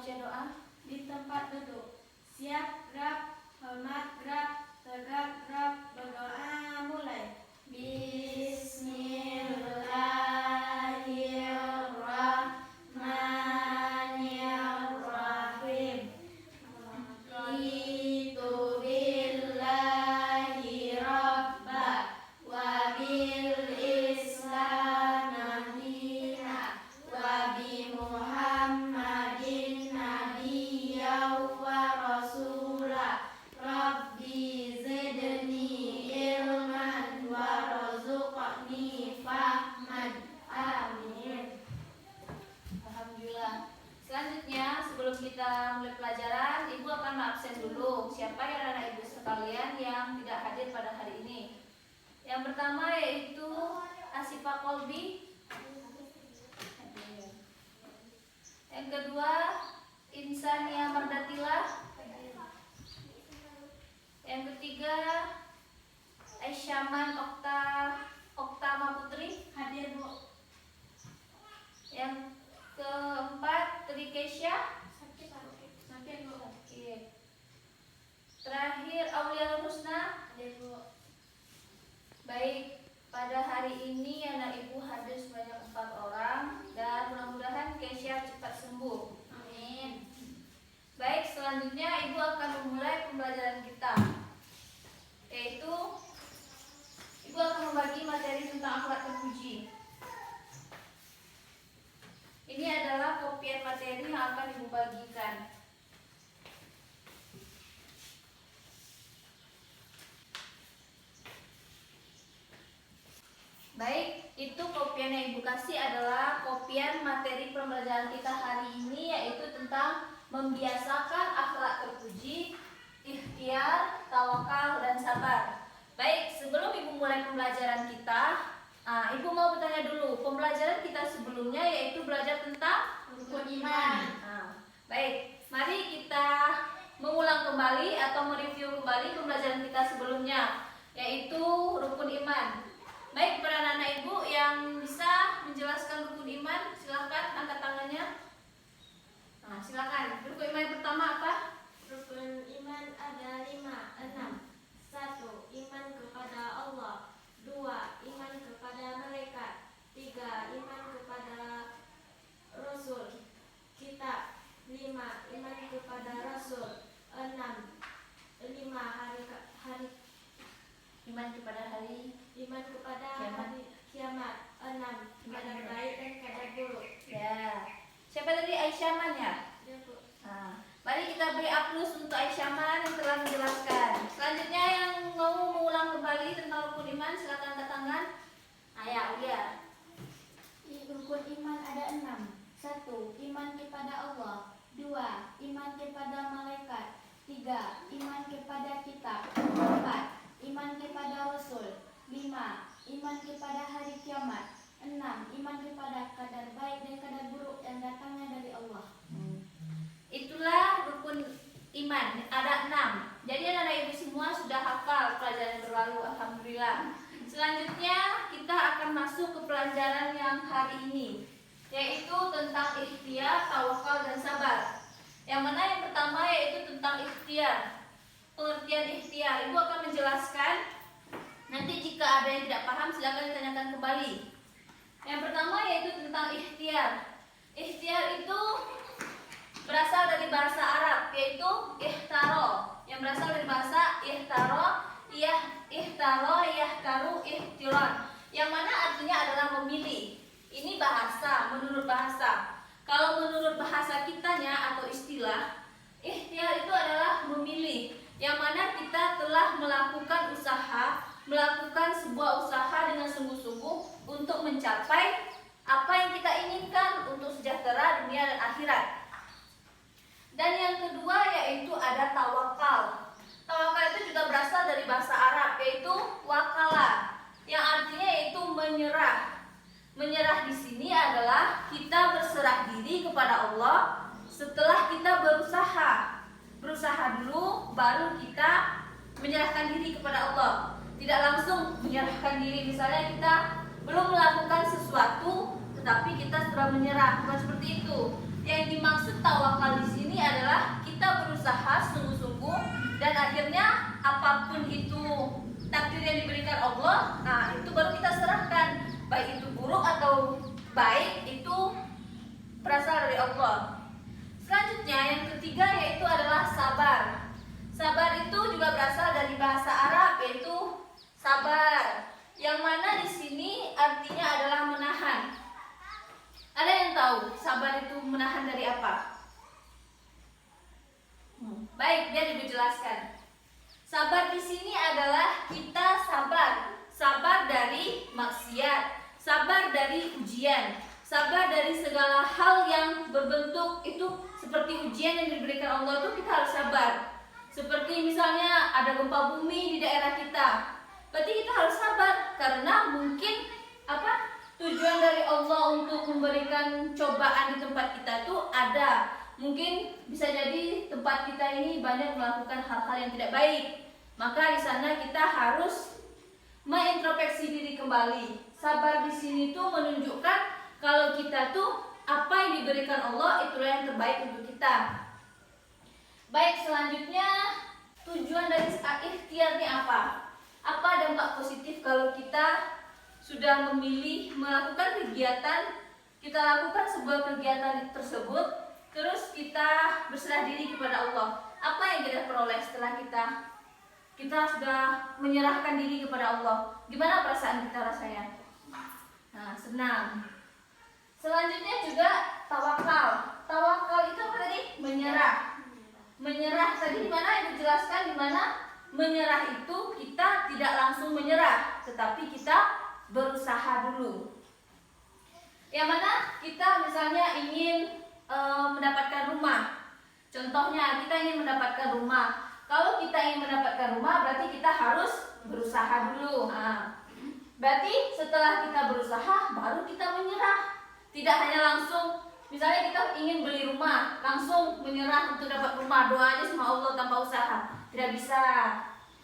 membaca doa. Di tempat duduk. Siap, gerak, hormat, gerak, tegak, gerak, berdoa, mulai. Bismillahirrahmanirrahim. Raditu billahi rabba wa bil islam dina wa bi Muhammadin nabiyyan wa rasula. Rabbi zidni ilman warzuqni fahman. Amin. Alhamdulillah. Selanjutnya, sebelum kita mulai pelajaran, Ibu akan absen dulu. Siapa yang anak Ibu sekalian yang tidak hadir pada hari ini? Yang pertama yaitu Asifah Kolbi. Yang kedua Insania Mardatilah. Yang ketiga Aisyaman Oktama Putri. Hadir, Bu. Yang keempat Trikesya. Hadir, Bu. Oke. Terakhir Aulia Husna. Hadir, Bu. Baik, pada hari ini anak Ibu hadir sebanyak 4 orang dan mudah-mudahan Kesya cepat sembuh. Amin. Baik, selanjutnya Ibu akan memulai pembelajaran kita, yaitu Ibu akan membagi materi tentang akhlak terpuji. Ini adalah kopian materi yang akan Ibu bagikan. Baik, itu kopian yang Ibu kasih adalah kopian materi pembelajaran kita hari ini, yaitu tentang membiasakan akhlak terpuji, ikhtiar, tawakal, dan sabar. Baik, sebelum Ibu mulai pembelajaran kita, Ibu mau bertanya dulu. Pembelajaran kita sebelumnya yaitu belajar tentang Rukun iman. Baik, mari kita mengulang kembali atau mereview kembali pembelajaran kita sebelumnya, yaitu rukun iman. Baik, para anak-anak Ibu yang bisa menjelaskan rukun iman, silakan angkat tangannya. Silakan. Rukun iman yang pertama apa? Rukun iman ada 6. 1. Iman kepada Allah. 2. Iman kepada malaikat. 3. Iman kepada Rasul kitab. 5. Iman kepada Rasul. 6. Iman kepada hari Iman kepada Kiamat. hari kiamat. 6. Kadar baik dan kadar buruk. Ya. Siapa tadi? Aisyaman ya? Ya, Bu. Mari kita beri aplaus untuk Aisyaman yang telah menjelaskan. Selanjutnya yang mau mengulang kembali tentang rukun iman, silakan angkat tangan. Ya, Ulia. Rukun iman ada 6. 1. Iman kepada Allah. 2. Iman kepada malaikat. 3. Iman kepada kitab. 4. Iman kepada Rasul. 5. Iman kepada hari kiamat. 6. Iman kepada kadar baik dan kadar buruk yang datangnya dari Allah. Itulah rukun iman. Ada 6. Jadi anak-anak Ibu semua sudah hafal pelajaran yang berlalu. Alhamdulillah. Selanjutnya kita akan masuk ke pelajaran yang hari ini, yaitu tentang ikhtiar, tawakal, dan sabar. Yang mana yang pertama yaitu tentang ikhtiar. Pengertian ikhtiar, Ibu akan menjelaskan. Nanti jika ada yang tidak paham silakan ditanyakan kembali. Yang pertama yaitu tentang ikhtiar. Ikhtiar itu berasal dari bahasa Arab, yaitu ikhtaro. Yang berasal dari bahasa ihtaro, yahtaru, ihtiron. Yang mana artinya adalah memilih. Ini bahasa, menurut bahasa. Kalau menurut bahasa kitanya atau istilah, ikhtiar itu adalah memilih. Yang mana kita telah melakukan usaha, melakukan sebuah usaha dengan sungguh-sungguh untuk mencapai apa yang kita inginkan untuk sejahtera dunia dan akhirat. Dan yang kedua yaitu ada tawakal. Tawakal itu juga berasal dari bahasa Arab, yaitu wakala, yang artinya yaitu menyerah. Menyerah di sini adalah kita berserah diri kepada Allah setelah kita berusaha. Berusaha dulu baru kita menyerahkan diri kepada Allah. Tidak langsung menyerahkan diri. Misalnya kita belum melakukan sesuatu tetapi kita sudah menyerah, bukan seperti itu. Yang dimaksud tawakal di sini apapun itu takdir yang diberikan Allah, nah itu baru kita serahkan. Baik itu buruk atau baik, itu berasal dari Allah. Selanjutnya yang ketiga yaitu adalah sabar. Sabar itu juga berasal dari bahasa Arab, yaitu sabar, yang mana di sini artinya adalah menahan. Ada yang tahu sabar itu menahan dari apa? Baik, biar Ibu jelaskan. Sabar di sini adalah kita sabar dari maksiat, sabar dari ujian, sabar dari segala hal yang berbentuk itu seperti ujian yang diberikan Allah itu kita harus sabar. Seperti misalnya ada gempa bumi di daerah kita, berarti kita harus sabar karena mungkin tujuan dari Allah untuk memberikan cobaan di tempat kita itu ada. Mungkin bisa jadi tempat kita ini banyak melakukan hal-hal yang tidak baik. Maka di sana kita harus mengintrospeksi diri kembali. Sabar di sini tuh menunjukkan kalau kita tuh apa yang diberikan Allah itulah yang terbaik untuk kita. Baik, selanjutnya tujuan dari ikhtiar ini apa? Apa dampak positif kalau kita sudah memilih melakukan kegiatan, kita lakukan sebuah kegiatan tersebut, terus kita berserah diri kepada Allah. Apa yang kita peroleh setelah kita sudah menyerahkan diri kepada Allah? Gimana perasaan kita rasanya? Nah, senang. Selanjutnya juga tawakal. Tawakal itu apa tadi? Menyerah. Menyerah tadi di mana Ibu jelaskan, di mana menyerah itu kita tidak langsung menyerah, tetapi kita berusaha dulu. Yang mana kita misalnya ingin mendapatkan rumah. Contohnya kita ingin mendapatkan rumah. Kalau kita ingin mendapatkan rumah berarti kita harus berusaha dulu. Nah, berarti setelah kita berusaha baru kita menyerah. Tidak hanya langsung misalnya kita ingin beli rumah langsung menyerah untuk dapat rumah, doa aja sama Allah tanpa usaha. Tidak bisa.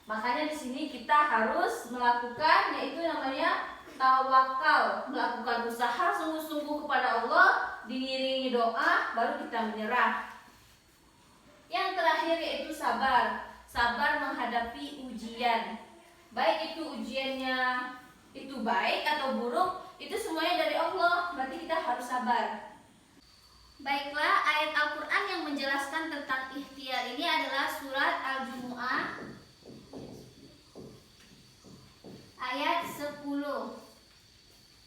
Makanya di sini kita harus melakukan yaitu namanya tawakal, melakukan usaha sungguh-sungguh kepada Allah, diiringi doa, baru kita menyerah. Yang terakhir yaitu sabar. Sabar menghadapi ujian. Baik itu ujiannya itu baik atau buruk, itu semuanya dari Allah, berarti kita harus sabar. Baiklah, ayat Al-Quran yang menjelaskan tentang ikhtiar ini adalah surat Al-Jumu'ah ayat 10.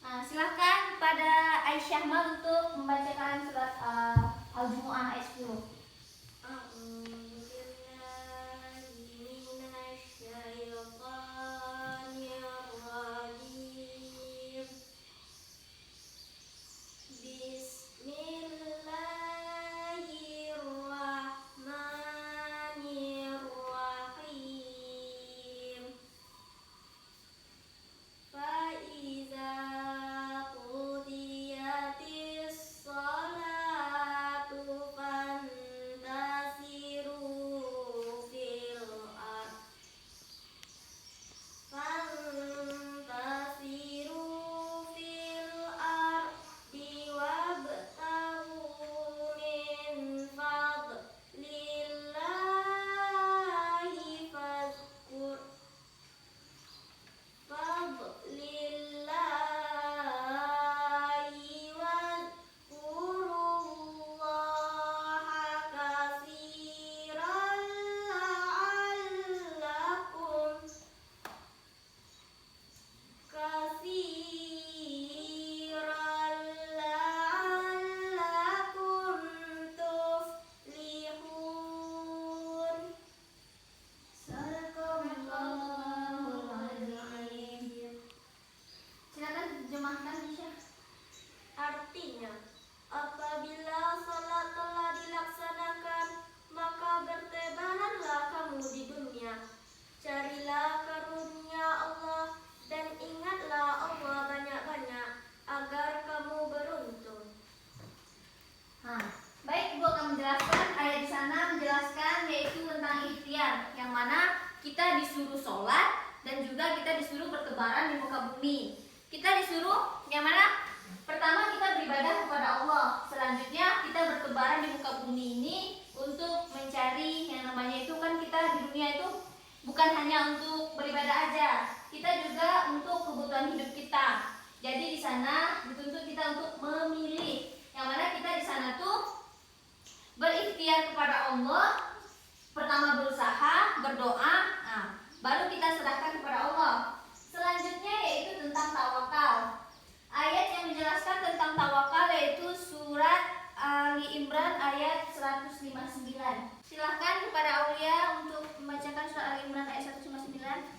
Nah, silahkan pada Aisyah Mal untuk membacakan surat Al-Jumu'ah ayat 10. Kita disuruh sholat dan juga kita disuruh bertebaran di muka bumi. Kita disuruh yang mana? Pertama kita beribadah kepada Allah. Selanjutnya kita bertebaran di muka bumi ini untuk mencari yang namanya itu kan kita di dunia itu bukan bukan hanya untuk beribadah aja, kita juga untuk kebutuhan hidup kita. Jadi di sana dituntut kita untuk memilih, yang mana kita di sana tuh berikhtiar kepada Allah. Pertama berusaha, berdoa, baru kita serahkan kepada Allah. Selanjutnya yaitu tentang tawakal. Ayat yang menjelaskan tentang tawakal yaitu surat Ali Imran ayat 159. Silahkan kepada Aulia untuk membacakan surat Ali Imran ayat 159.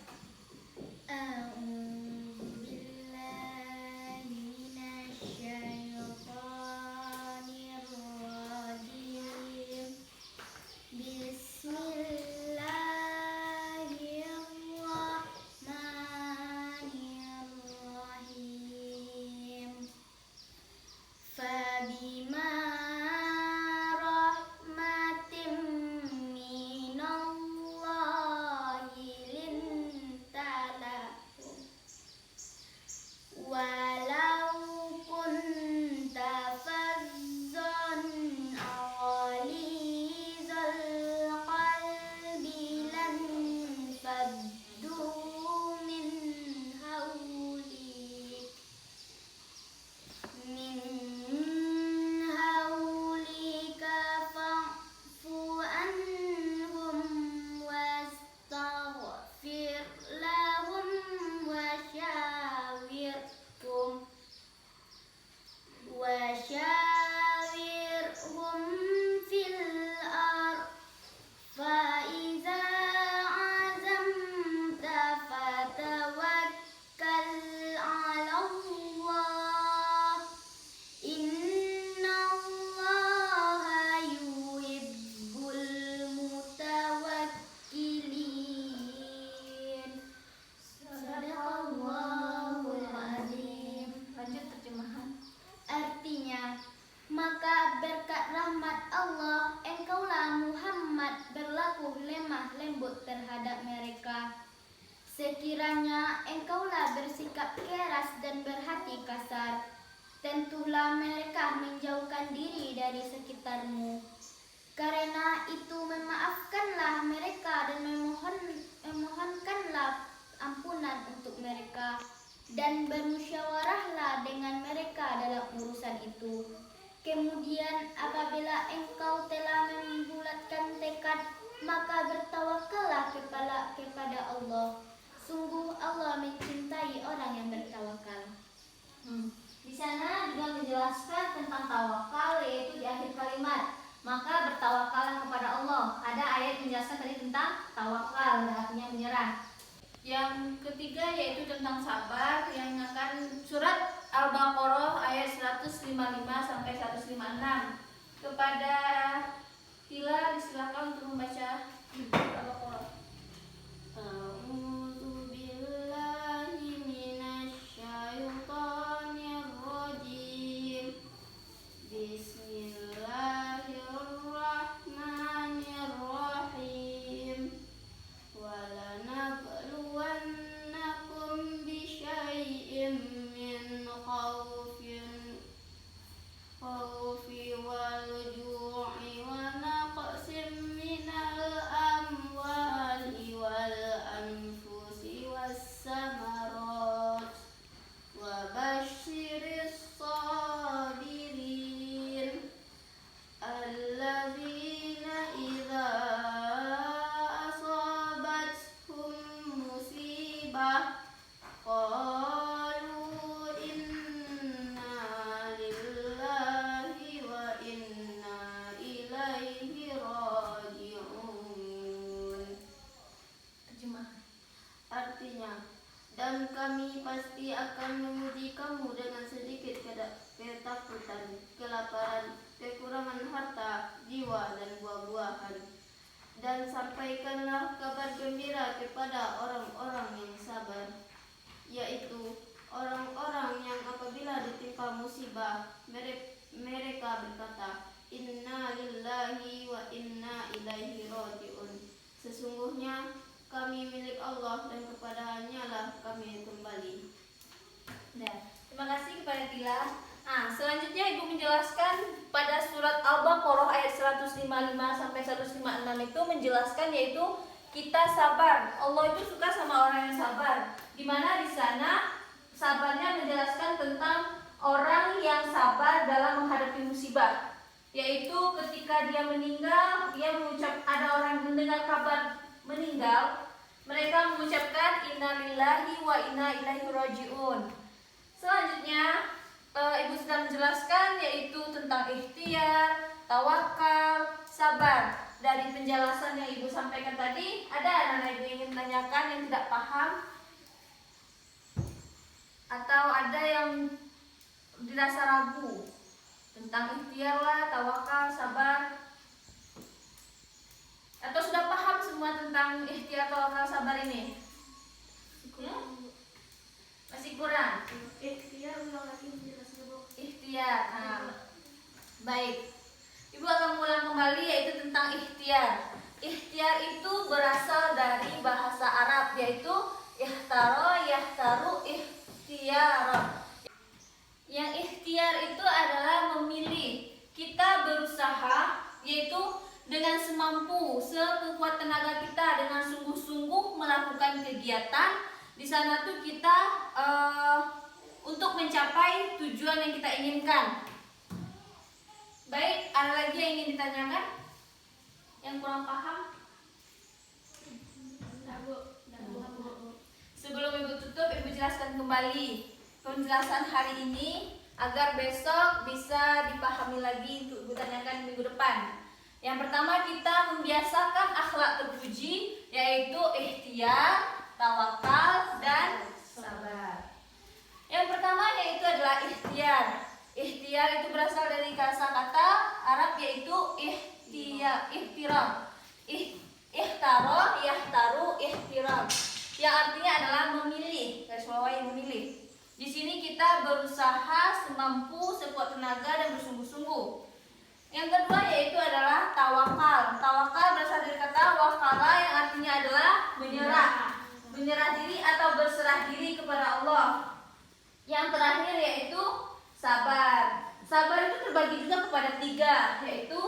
Maka berkat rahmat Allah, engkaulah Muhammad berlaku lemah lembut terhadap mereka. Sekiranya engkaulah bersikap keras dan berhati kasar, tentulah mereka menjauhkan diri dari sekitarmu. Karena itu memaafkanlah mereka dan memohonkanlah ampunan untuk mereka, dan bermusyawarahlah dengan mereka dalam urusan itu. Kemudian apabila engkau telah membulatkan tekad, maka bertawakallah kepada Allah. Sungguh Allah mencintai orang yang bertawakal. Di sana juga menjelaskan tentang tawakal, yaitu di akhir kalimat. Maka bertawakallah kepada Allah. Ada ayat menjelaskan tadi tentang tawakal, artinya menyerah. Yang ketiga yaitu tentang sabar, yang akan surat Al-Baqarah ayat 155 sampai 156. Kepada Tila disilakan untuk membaca Al-Baqarah. Dan kami pasti akan menguji kamu dengan sedikit ketakutan, kelaparan, kekurangan harta, jiwa, dan buah-buahan. Dan sampaikanlah kabar gembira kepada orang-orang yang sabar, yaitu orang-orang yang apabila ditimpa musibah, mereka berkata, Inna lillahi wa inna ilaihi raji'un. Sesungguhnya kami milik Allah dan kepadanya lah kami kembali. Terima kasih kepada Tila. Selanjutnya Ibu menjelaskan pada surat Al-Baqarah ayat 155 sampai 156 itu menjelaskan yaitu kita sabar. Allah itu suka sama orang yang sabar. Dimana di sana sabarnya menjelaskan tentang orang yang sabar dalam menghadapi musibah, yaitu ketika dia meninggal, ada orang mendengar kabar meninggal, mereka mengucapkan innalillahi wa inna ilaihi rajiun. Selanjutnya Ibu sedang menjelaskan yaitu tentang ikhtiar, tawakal, sabar. Dari penjelasan yang Ibu sampaikan tadi, ada anak-anak Ibu yang ingin menanyakan yang tidak paham? Atau ada yang dirasa ragu tentang ikhtiar lah, tawakal, sabar? Atau sudah paham semua tentang ikhtiar, tawakal, sabar ini? Masih kurang? Ikhtiar ulang lagi menjelaskan Bu. Ikhtiar. Baik. Ibu akan mengulang kembali yaitu tentang ikhtiar. Ikhtiar itu berasal dari bahasa Arab yaitu ikhtaro, yahtaru, ikhtiyar. Yang ikhtiar itu adalah memilih. Kita berusaha yaitu dengan semampu, sekuat tenaga kita dengan sungguh-sungguh melakukan kegiatan. Di sana tuh kita untuk mencapai tujuan yang kita inginkan. Baik, ada lagi yang ingin ditanyakan? Yang kurang paham? Sebelum Ibu tutup, Ibu jelaskan kembali penjelasan hari ini agar besok bisa dipahami lagi untuk Ibu tanyakan minggu depan. Yang pertama, kita membiasakan akhlak terpuji yaitu ikhtiar, tawakal, dan sabar. Yang pertama yaitu adalah ikhtiar. Ikhtiar itu berasal dari kata Arab yaitu ihtiram. Ikhtaro, yahtaru, ihtiram. Yang artinya adalah memilih, garis bawahi memilih. Di sini kita berusaha semampu, sekuat tenaga dan bersungguh-sungguh. Yang kedua yaitu adalah tawakal. Tawakal berasal dari kata wakala yang artinya adalah menyerah. Menyerah diri atau berserah diri kepada Allah. Yang terakhir yaitu sabar. Sabar itu terbagi juga kepada 3, yaitu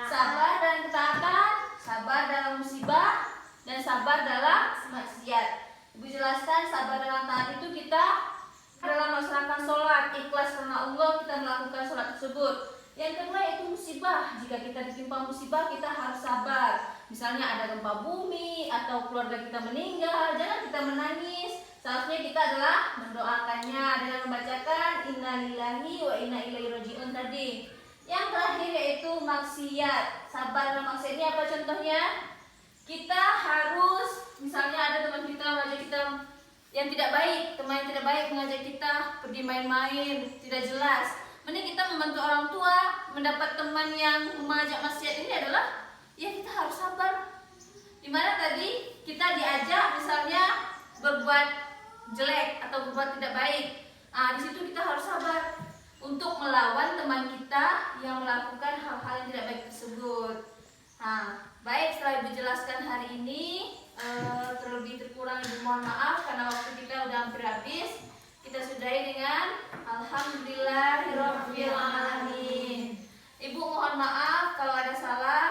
sabar dalam ketaatan, sabar dalam musibah, dan sabar dalam maksiat. Ibu jelaskan sabar dalam taat itu kita dalam melaksanakan sholat, ikhlas karena Allah kita melakukan sholat tersebut. Yang kedua yaitu musibah. Jika kita ditimpa musibah, kita harus sabar. Misalnya ada gempa bumi atau keluarga kita meninggal, jangan kita menangis. Seharusnya kita adalah mendoakannya dengan membacakan innalillahi wa inna ilaihi rajiun tadi. Yang terakhir yaitu maksiat. Sabar dan maksiat ini apa contohnya? Kita harus, misalnya ada teman kita mengajak kita yang tidak baik, teman yang tidak baik mengajak kita pergi main-main, tidak jelas. Mending kita membantu orang tua, mendapat teman yang mengajak maksiat ini adalah ya kita harus sabar. Dimana tadi kita diajak misalnya berbuat jelek atau berbuat tidak baik, di situ kita harus sabar untuk melawan teman kita yang melakukan hal-hal yang tidak baik tersebut. Baik, setelah Ibu jelaskan hari ini, terlebih terkurang Ibu mohon maaf karena waktu kita udah hampir habis. Kita sudahi dengan alhamdulillahirobbilalamin. Ibu mohon maaf kalau ada salah.